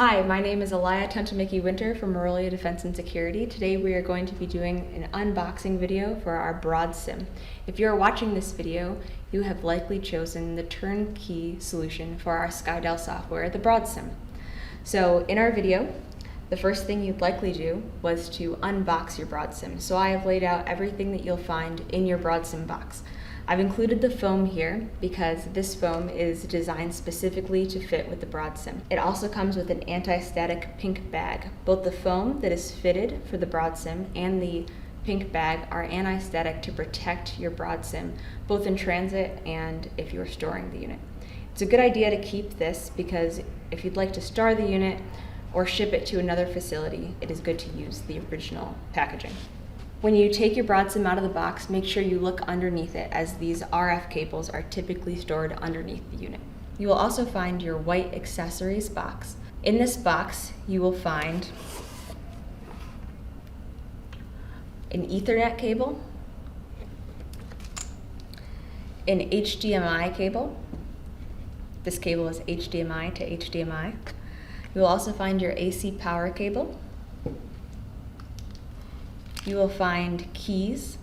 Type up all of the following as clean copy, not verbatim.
Hi, my name is Alaiya Tuntemeke-Winter from Orolia Defense and Security. Today we are going to be doing an unboxing video for our BroadSim. If you are watching this video, you have likely chosen the turnkey solution for our Skydell software, the BroadSim. So in our video, the first thing you'd likely do was to unbox your BroadSim. So I have laid out everything that you'll find in your BroadSim box. I've included the foam here because this foam is designed specifically to fit with the BroadSim. It also comes with an anti-static pink bag. Both the foam that is fitted for the BroadSim and the pink bag are anti-static to protect your BroadSim, both in transit and if you're storing the unit. It's a good idea to keep this because if you'd like to store the unit or ship it to another facility, it is good to use the original packaging. When you take your BroadSim out of the box, make sure you look underneath it, as these RF cables are typically stored underneath the unit. You will also find your white accessories box. In this box, you will find an Ethernet cable, an HDMI cable. This cable is HDMI to HDMI. You will also find your AC power cable. You will find keys.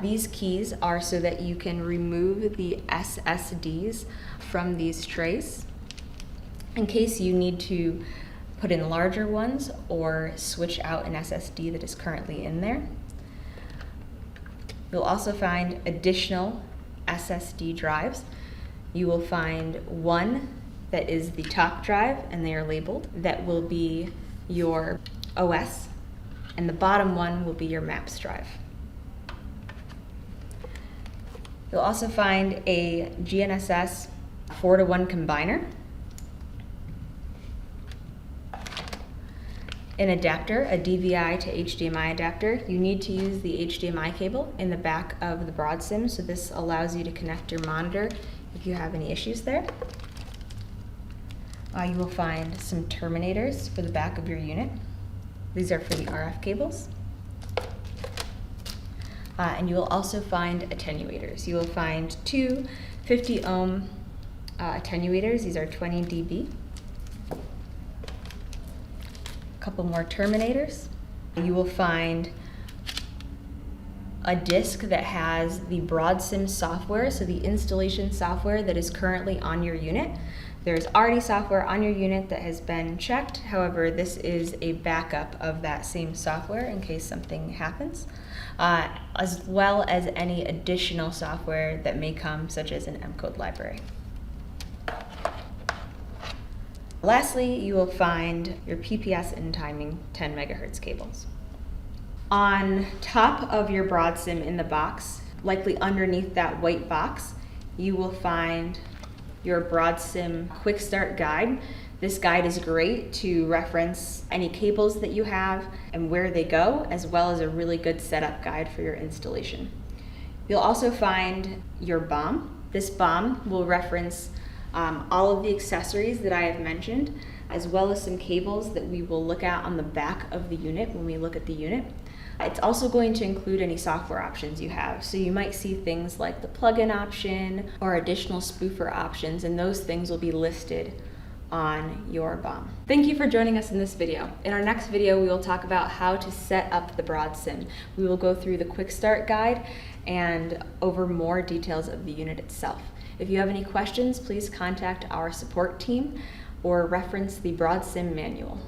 These keys are so that you can remove the SSDs from these trays in case you need to put in larger ones or switch out an SSD that is currently in there. You'll also find additional SSD drives. You will find one that is the top drive, and they are labeled. That will be your OS. And the bottom one will be your maps drive. You'll also find a GNSS 4-to-1 combiner, an adapter, a DVI to HDMI adapter. You need to use the HDMI cable in the back of the BroadSim, so this allows you to connect your monitor if you have any issues there. You will find some terminators for the back of your unit. These are for the RF cables. And you will also find attenuators. You will find two 50 ohm attenuators. These are 20 dB. A couple more terminators. You will find a disc that has the BroadSim software, so the installation software that is currently on your unit. There's already software on your unit that has been checked. However, this is a backup of that same software in case something happens, as well as any additional software that may come, such as an M-code library. Lastly, you will find your PPS and timing 10 megahertz cables. On top of your BroadSim in the box, likely underneath that white box, you will find your BroadSim Quick Start Guide. This guide is great to reference any cables that you have and where they go, as well as a really good setup guide for your installation. You'll also find your BOM. This BOM will reference all of the accessories that I have mentioned, as well as some cables that we will look at on the back of the unit when we look at the unit. It's also going to include any software options you have. So you might see things like the plugin option or additional spoofer options, and those things will be listed on your BOM. Thank you for joining us in this video. In our next video, we will talk about how to set up the BroadSim. We will go through the Quick Start Guide and over more details of the unit itself. If you have any questions, please contact our support team or reference the BroadSim manual.